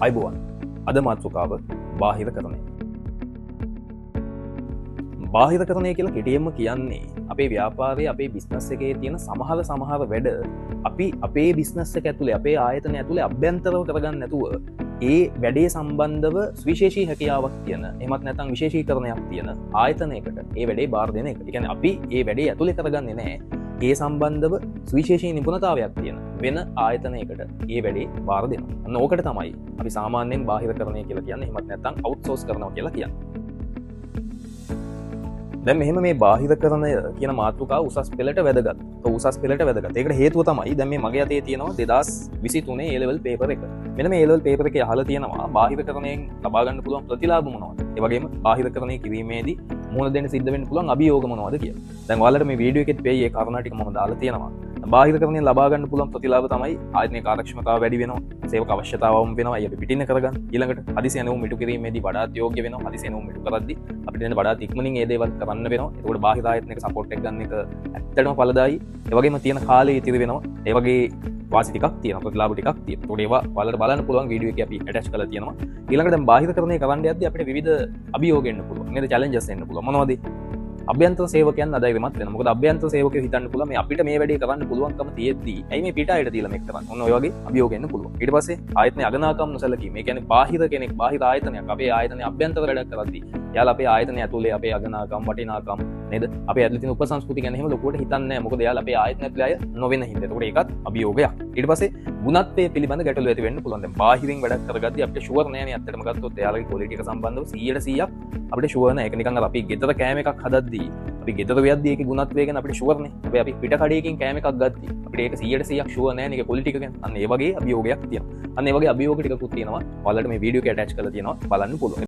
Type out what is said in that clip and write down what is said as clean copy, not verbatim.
අයිබෝවන් අද මාතෘකාව බාහිරකරණය. බාහිරකරණය කියලා කෙටියෙන්ම කියන්නේ අපේ ව්‍යාපාරයේ අපේ බිස්නස් එකේ තියෙන සමහර වැඩ අපි අපේ බිස්නස් එක ඇතුලේ අපේ ආයතන ඇතුලේ අභ්‍යන්තරව කරගන්න නැතුව ඒ වැඩේ සම්බන්ධව විශේෂී හැකියාවක් තියෙන එහෙමත් නැත්නම් විශේෂීකරණයක් තියෙන ආයතනයකට ඒ වැඩේ බාර දෙන එක. ඒ කියන්නේ අපි ඒ වැඩේ ඇතුලේ කරගන්නේ නැහැ. ඒ සම්බන්ධව සුවිශේෂී නිපුණතාවයක් තියෙන වෙන ආයතනයකට ඒ වැඩේ බාර දෙනවා. අන්න ඕකට තමයි අපි සාමාන්‍යයෙන් බාහිරකරණය කියලා කියන්නේ. එහෙමත් නැත්නම් අවුට්සෝස් කරනවා කියලා කියන්නේ. දැන් මෙහෙම මේ බාහිරකරණය කියන මාතෘකාව උසස් පෙළට වැදගත්. උසස් පෙළට වැදගත්. ඒකට හේතුව තමයි දැන් මේ මගේ අතේ තියෙනවා 2023 A level paper එක. මෙන්න මේ A level paper එකේ අහලා තියෙනවා බාහිරකරණයෙන් ලබා ගන්න පුළුවන් ප්‍රතිලාභ මොනවද? ඒ වගේම බාහිරකරණය කිරීමේදී මුහුණ දෙන්න සිද්ධ වෙන්න පුළුවන් අභියෝග මොනවද කියලා. දැන් ඔයාලට මේ වීඩියෝ එකෙත් පෙයි ඒ කාරණා ටික මම දාලා තියෙනවා. බාහිරකරණයෙන් ලබා ගන්න පුළුවන් ප්‍රතිලාභ තමයි ආයතනයේ කාර්යක්ෂමතාව වැඩි වෙනවා, සේවක අවශ්‍යතාවම වෙනවා, අය අපි පිටින්න කරගන්න. ඊළඟට හදිසි ඇනවුම් මිටු කිරීමේදී වඩාත් යෝග්‍ය වෙනවා. හදිසි ඇනවුම් මිටු කරද්දී අපිට එන වඩාත් ඉක්මනින් ඒ දේවල් කරන්න වෙනවා. ඒකට බාහිර ආයතනයක සපෝට් එක ගන්න එක ඇත්තටම ඵලදායි. ඒ වගේම තියෙන කාලය ඉතිරි වෙනවා. ඒ වගේ වාසි ටිකක් තියෙනවා, ප්‍රතිලාභ ටිකක් තියෙනවා. ඒකට ඒවා ඔයාලට බලන්න පුළුවන් වීඩියෝ එකේ අපි ඇටච් කරලා තියෙනවා. ඊළඟට දැන් බාහිරකරණය කරන්න යද්දී අපිට විවිධ අභියෝග එන්න පුළුවන්. නේද? චැලෙන්ජස් එන්න පුළුවන්. මොනවද? අභ්‍යන්තර සේවකයන් අධෛර්යමත් වෙනවා. මොකද අභ්‍යන්තර සේවකයෝ හිතන්න පුළුවන් මේ අපිට මේ වැඩේ කරන්න පුළුවන්කම තියෙද්දි ඇයි මේ පිට අයට දීලා මේක කරන්නේ? ඔන්න ඔය වගේ අභියෝග එන්න පුළුවන්. ඊට පස්සේ ආයතනයේ අගනාකම් නොසලකීම. ඒ කියන්නේ බාහිර කෙනෙක් බාහිර ආයතනයක් අපේ ආයතනයේ අභ්‍යන්තර වැඩක් කරද්දී එයාලා අපේ ආයතනය ඇතුලේ අපේ අගනාකම් වටිනාකම් නේද? අපේ ඇතුලේ තියෙන උපසංස්කෘති ගැන එහෙම ලොකුවට හිතන්නේ නැහැ. මොකද එයාලා අපේ ආයතනය ඇතුලේ අය නොවෙන හින්දා. ඒකට ඒකත් අභියෝගයක්. ඊට පස්සේ ගුණත්වයේ පිළිබඳ ගැටලු ඇති වෙන්න පුළුවන්. දැන් බාහිරින් වැඩක් කරගද්දී අපිට ෂුවර් නෑනේ ඇත්තටම ගත්තොත් එයාලගේ ක්වොලිටි එක සම්බන්ධව 100% අපිට ෂුවර් නෑ. ඒක නිකන් අර අපි ගෙදර කෑම එකක් හදද්දී අපි ගෙදර වෙද්දී ඒකේ ගුණත්වය ගැන අපිට ෂුවර් නේ. හැබැයි අපි පිට කඩේකින් කෑම එකක් ගද්දී අපිට ඒක 100% ෂුවර් නෑ නේ ක්වොලිටි එක ගැන. අන්න ඒ වගේ අභියෝගයක් තියෙනවා. අන්න ඒ වගේ අභියෝග ටිකකුත් තියෙනවා. ඔයාලට මේ වීඩියෝ එක ඇටච් කරලා තියෙනවා බලන්න පුළුවන්.